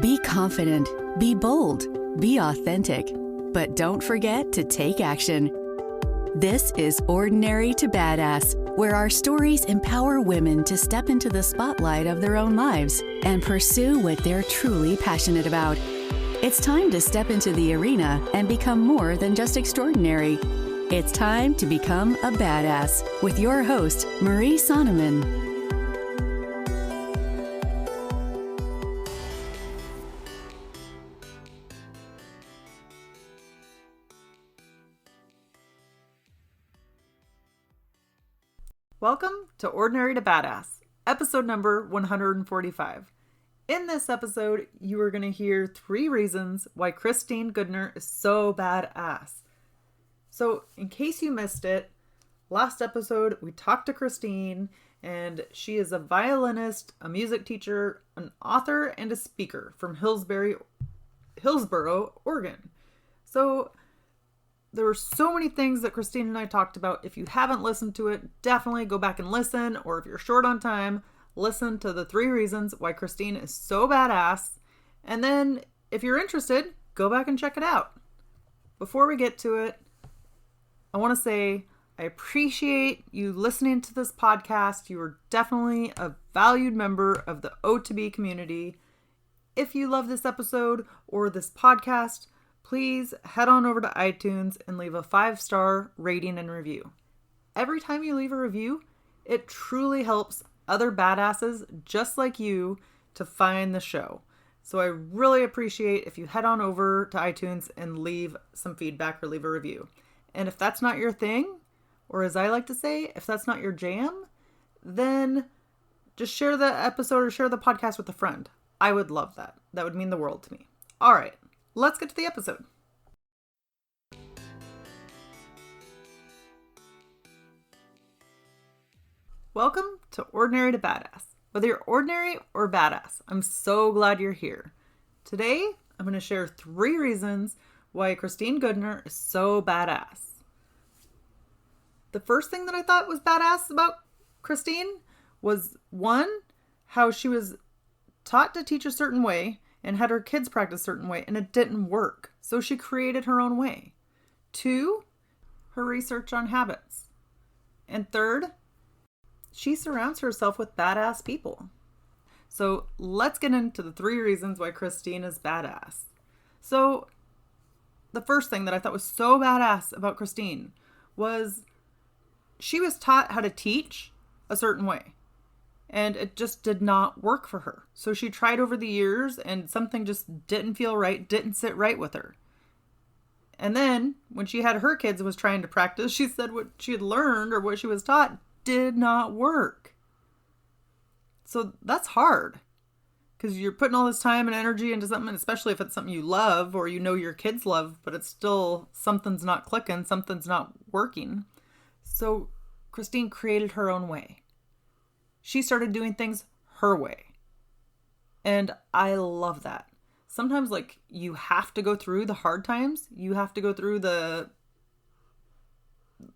Be confident, be bold, be authentic, but don't forget to take action. This is Ordinary to Badass, where our stories empower women to step into the spotlight of their own lives and pursue what they're truly passionate about. It's time to step into the arena and become more than just extraordinary. It's time to become a badass with your host, Marie Sonneman. Welcome to Ordinary to Badass, episode number 145. In this episode, you are going to hear 3 reasons why Christine Goodner is so badass. So, in case you missed it, last episode we talked to Christine, and she is a violinist, a music teacher, an author, and a speaker from Hillsboro, Oregon. So, there were so many things that Christine and I talked about. If you haven't listened to it, definitely go back and listen. Or if you're short on time, listen to the 3 reasons why Christine is so badass. And then if you're interested, go back and check it out. Before we get to it, I want to say I appreciate you listening to this podcast. You are definitely a valued member of the O2B community. If you love this episode or this podcast, please head on over to iTunes and leave a 5-star rating and review. Every time you leave a review, it truly helps other badasses just like you to find the show. So I really appreciate if you head on over to iTunes and leave some feedback or leave a review. And if that's not your thing, or as I like to say, if that's not your jam, then just share the episode or share the podcast with a friend. I would love that. That would mean the world to me. All right. Let's get to the episode. Welcome to Ordinary to Badass. Whether you're ordinary or badass, I'm so glad you're here. Today, I'm going to share 3 reasons why Christine Goodner is so badass. The first thing that I thought was badass about Christine was 1, how she was taught to teach a certain way and had her kids practice a certain way, and it didn't work. So she created her own way. 2, her research on habits. And 3rd, she surrounds herself with badass people. So let's get into the 3 reasons why Christine is badass. So the first thing that I thought was so badass about Christine was she was taught how to teach a certain way. And it just did not work for her. So she tried over the years and something just didn't feel right, didn't sit right with her. And then when she had her kids and was trying to practice, she said what she had learned or what she was taught did not work. So that's hard because you're putting all this time and energy into something, especially if it's something you love or you know your kids love, but it's still something's not clicking, something's not working. So Christine created her own way. She started doing things her way. And I love that. Sometimes you have to go through the hard times. You have to go through the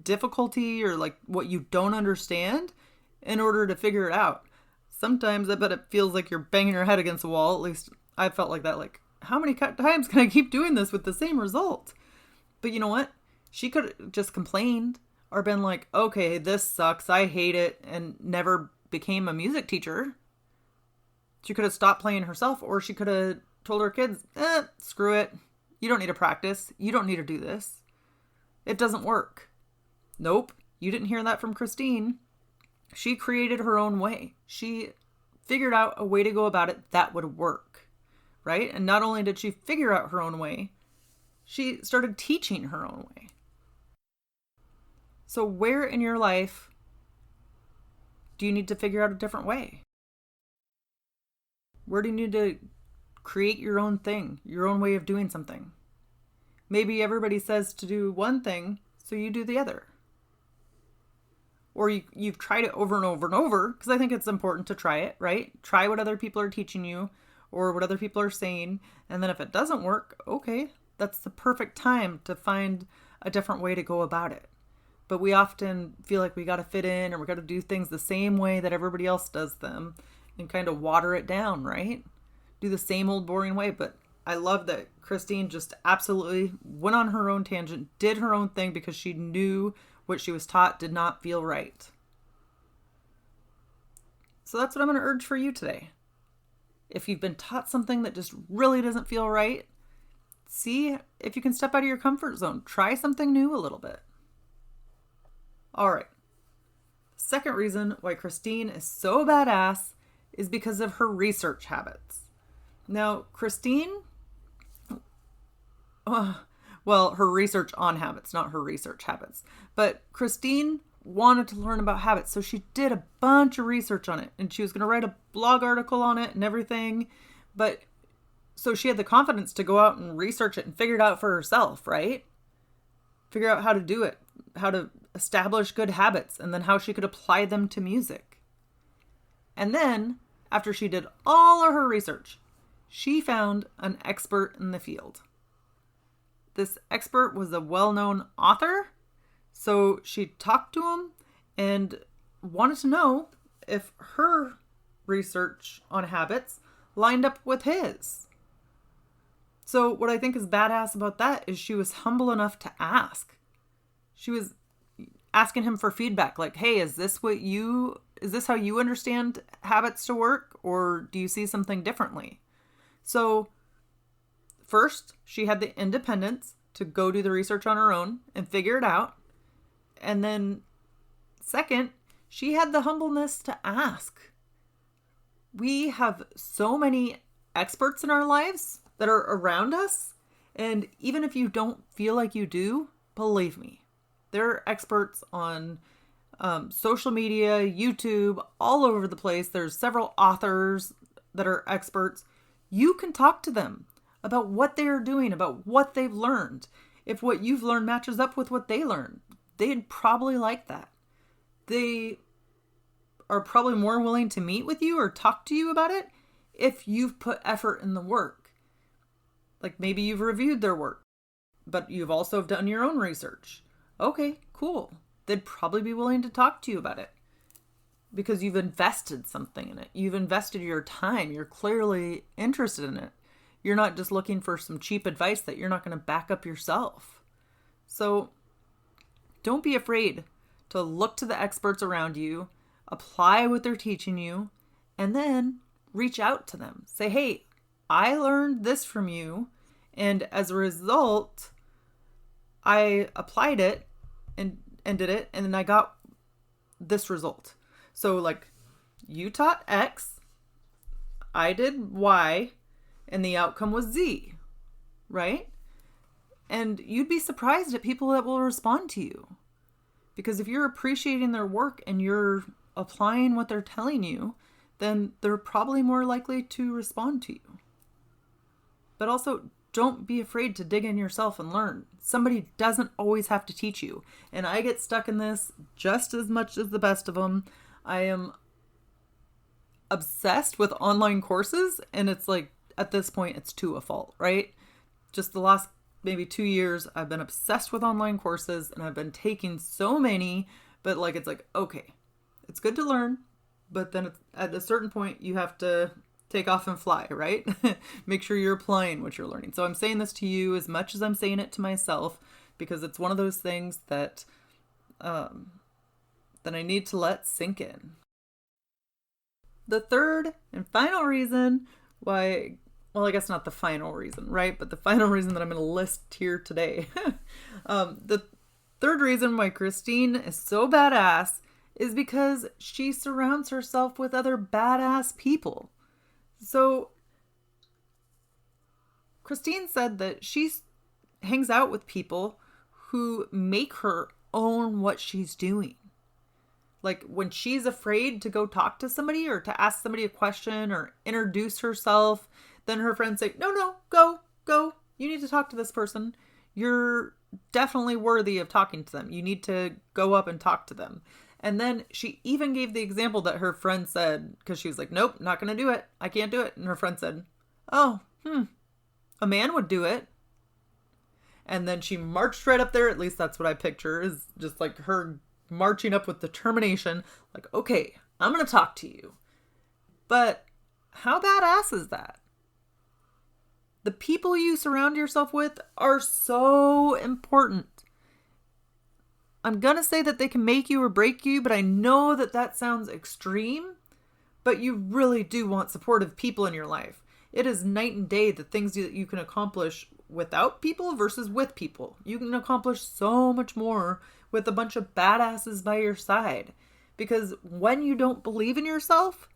difficulty or what you don't understand in order to figure it out. Sometimes I bet it feels like you're banging your head against the wall. At least I felt like that. How many times can I keep doing this with the same result? But you know what? She could have just complained or been like, okay, this sucks. I hate it. And never became a music teacher. She could have stopped playing herself, or she could have told her kids, screw it. You don't need to practice. You don't need to do this. It doesn't work. Nope. You didn't hear that from Christine. She created her own way. She figured out a way to go about it that would work, right? And not only did she figure out her own way, she started teaching her own way. So where in your life do you need to figure out a different way? Where do you need to create your own thing, your own way of doing something? Maybe everybody says to do one thing, so you do the other. Or you've tried it over and over and over, because I think it's important to try it, right? Try what other people are teaching you or what other people are saying. And then if it doesn't work, okay, that's the perfect time to find a different way to go about it. But we often feel like we got to fit in or we got to do things the same way that everybody else does them and kind of water it down, right? do the same old boring way. But I love that Christine just absolutely went on her own tangent, did her own thing because she knew what she was taught did not feel right. So that's what I'm going to urge for you today. If you've been taught something that just really doesn't feel right, see if you can step out of your comfort zone. Try something new a little bit. All right. Second reason why Christine is so badass is because of her research habits. Now, Christine, well, her research on habits, not her research habits. But Christine wanted to learn about habits, so she did a bunch of research on it, and she was going to write a blog article on it and everything. But so she had the confidence to go out and research it and figure it out for herself, right? Figure out how to do it, how to establish good habits, and then how she could apply them to music. And then, after she did all of her research, she found an expert in the field. This expert was a well-known author, so she talked to him and wanted to know if her research on habits lined up with his. So what I think is badass about that is she was humble enough to ask. She was asking him for feedback, like, hey, is this how you understand habits to work, or do you see something differently? So first, she had the independence to go do the research on her own and figure it out. And then second, she had the humbleness to ask. We have so many experts in our lives that are around us. And even if you don't feel like you do, believe me, there are experts on social media, YouTube, all over the place. There's several authors that are experts. You can talk to them about what they are doing, about what they've learned. If what you've learned matches up with what they learned, they'd probably like that. They are probably more willing to meet with you or talk to you about it if you've put effort in the work. Like maybe you've reviewed their work, but you've also done your own research. Okay, cool. They'd probably be willing to talk to you about it because you've invested something in it. You've invested your time. You're clearly interested in it. You're not just looking for some cheap advice that you're not going to back up yourself. So don't be afraid to look to the experts around you, apply what they're teaching you, and then reach out to them. Say, hey, I learned this from you, and as a result, I applied it and did it, and then I got this result. So like, you taught X, I did Y, and the outcome was Z, right? And you'd be surprised at people that will respond to you. Because if you're appreciating their work and you're applying what they're telling you, then they're probably more likely to respond to you. But also, don't be afraid to dig in yourself and learn. Somebody doesn't always have to teach you. And I get stuck in this just as much as the best of them. I am obsessed with online courses, and it's like, at this point, it's to a fault, right? Just the last maybe 2 years, I've been obsessed with online courses, and I've been taking so many, but like, it's like, okay, it's good to learn, but then at a certain point, you have to take off and fly, right? Make sure you're applying what you're learning. So I'm saying this to you as much as I'm saying it to myself, because it's one of those things that I need to let sink in. The third and final reason why, well, I guess not the final reason, right? But the final reason that I'm going to list here today. The third reason why Christine is so badass is because she surrounds herself with other badass people. So Christine said that she hangs out with people who make her own what she's doing. Like when she's afraid to go talk to somebody or to ask somebody a question or introduce herself, then her friends say, no, go. You need to talk to this person. You're definitely worthy of talking to them. You need to go up and talk to them. And then she even gave the example that her friend said, because she was like, nope, not going to do it. I can't do it. And her friend said, oh, a man would do it. And then she marched right up there. At least that's what I picture, is just like her marching up with determination. Like, okay, I'm going to talk to you. But how badass is that? The people you surround yourself with are so important. I'm going to say that they can make you or break you, but I know that that sounds extreme, but you really do want supportive people in your life. It is night and day the things that you can accomplish without people versus with people. You can accomplish so much more with a bunch of badasses by your side. Because when you don't believe in yourself,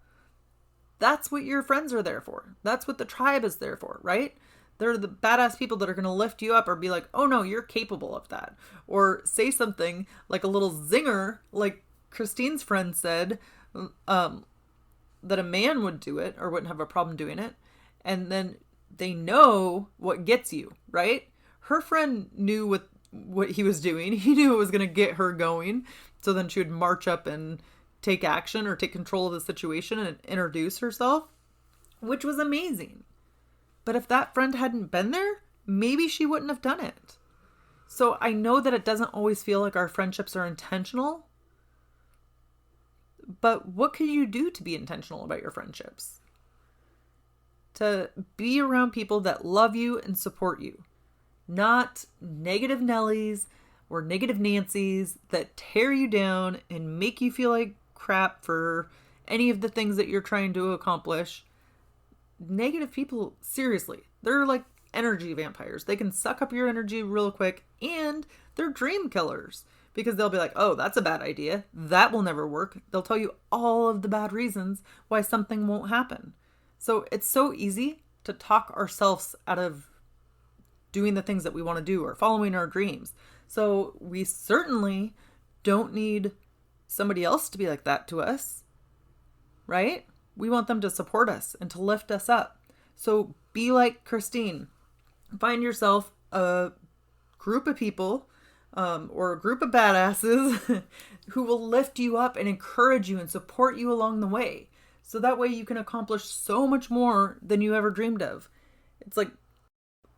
that's what your friends are there for. That's what the tribe is there for, right? They're the badass people that are going to lift you up or be like, oh no, you're capable of that. Or say something like a little zinger, like Christine's friend said, that a man would do it or wouldn't have a problem doing it. And then they know what gets you, right? Her friend knew what he was doing. He knew it was going to get her going. So then she would march up and take action or take control of the situation and introduce herself, which was amazing. But if that friend hadn't been there, maybe she wouldn't have done it. So I know that it doesn't always feel like our friendships are intentional. But what can you do to be intentional about your friendships? To be around people that love you and support you. Not negative Nellies or negative Nancys that tear you down and make you feel like crap for any of the things that you're trying to accomplish. Negative people, seriously, they're like energy vampires. They can suck up your energy real quick, and they're dream killers because they'll be like, oh, that's a bad idea. That will never work. They'll tell you all of the bad reasons why something won't happen. So it's so easy to talk ourselves out of doing the things that we want to do or following our dreams. So we certainly don't need somebody else to be like that to us, right? We want them to support us and to lift us up. So be like Christine. Find yourself a group of people or a group of badasses who will lift you up and encourage you and support you along the way. So that way you can accomplish so much more than you ever dreamed of. It's like,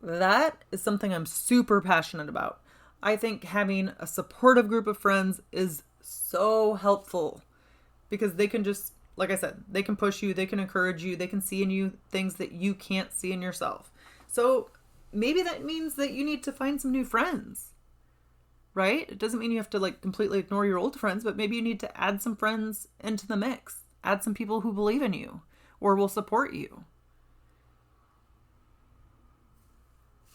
that is something I'm super passionate about. I think having a supportive group of friends is so helpful because they can just, like I said, they can push you, they can encourage you, they can see in you things that you can't see in yourself. So maybe that means that you need to find some new friends, right? It doesn't mean you have to like completely ignore your old friends, but maybe you need to add some friends into the mix. Add some people who believe in you or will support you.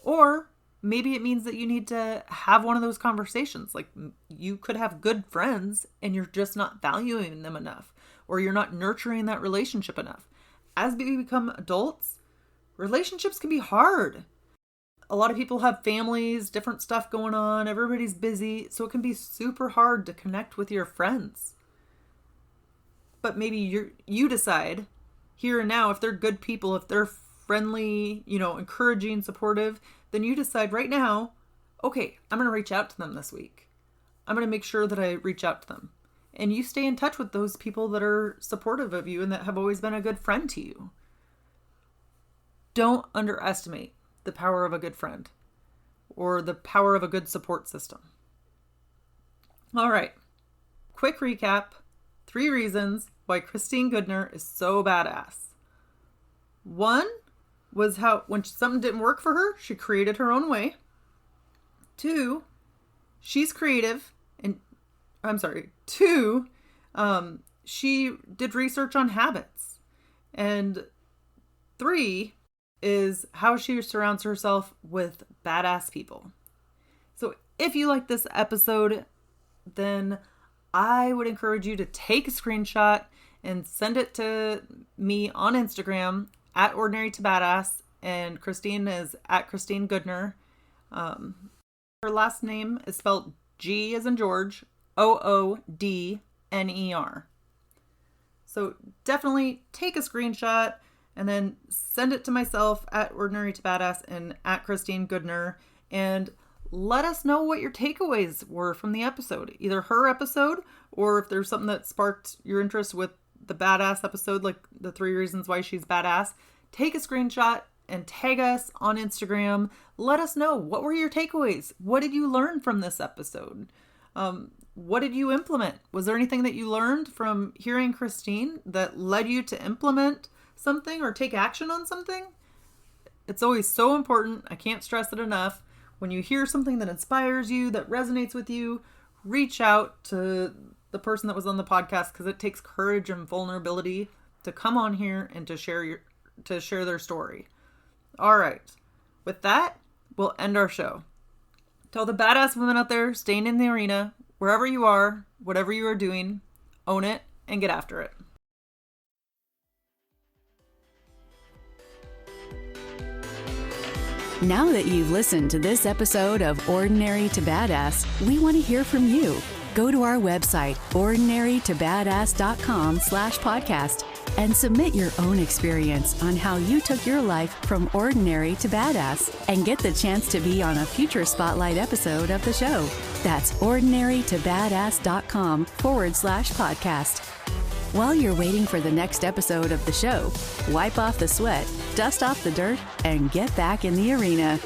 Or maybe it means that you need to have one of those conversations. Like you could have good friends and you're just not valuing them enough, or you're not nurturing that relationship enough. As we become adults, relationships can be hard. A lot of people have families, different stuff going on. Everybody's busy. So it can be super hard to connect with your friends. But maybe you decide here and now, if they're good people, if they're friendly, encouraging, supportive, then you decide right now, okay, I'm going to reach out to them this week. I'm going to make sure that I reach out to them. And you stay in touch with those people that are supportive of you and that have always been a good friend to you. Don't underestimate the power of a good friend or the power of a good support system. All right, quick recap. 3 reasons why Christine Goodner is so badass. 1 was how when something didn't work for her, she created her own way. 2, she's creative. 2, she did research on habits. And 3 is how she surrounds herself with badass people. So if you like this episode, then I would encourage you to take a screenshot and send it to me on Instagram at Ordinary to Badass. And Christine is at Christine Goodner. Her last name is spelled G as in George, Oodner. So definitely take a screenshot and then send it to myself at Ordinary to Badass and at Christine Goodner. And let us know what your takeaways were from the episode, either her episode or if there's something that sparked your interest with the badass episode, like the 3 reasons why she's badass. Take a screenshot and tag us on Instagram. Let us know, what were your takeaways? What did you learn from this episode? What did you implement? Was there anything that you learned from hearing Christine that led you to implement something or take action on something? It's always so important. I can't stress it enough. When you hear something that inspires you, that resonates with you, reach out to the person that was on the podcast, because it takes courage and vulnerability to come on here and to share their story. All right. With that, we'll end our show. To all the badass women out there staying in the arena, wherever you are, whatever you are doing, own it and get after it. Now that you've listened to this episode of Ordinary to Badass, we want to hear from you. Go to our website, ordinarytobadass.com/podcast, and submit your own experience on how you took your life from ordinary to badass and get the chance to be on a future spotlight episode of the show. That's ordinarytobadass.com/podcast. While you're waiting for the next episode of the show, wipe off the sweat, dust off the dirt, and get back in the arena.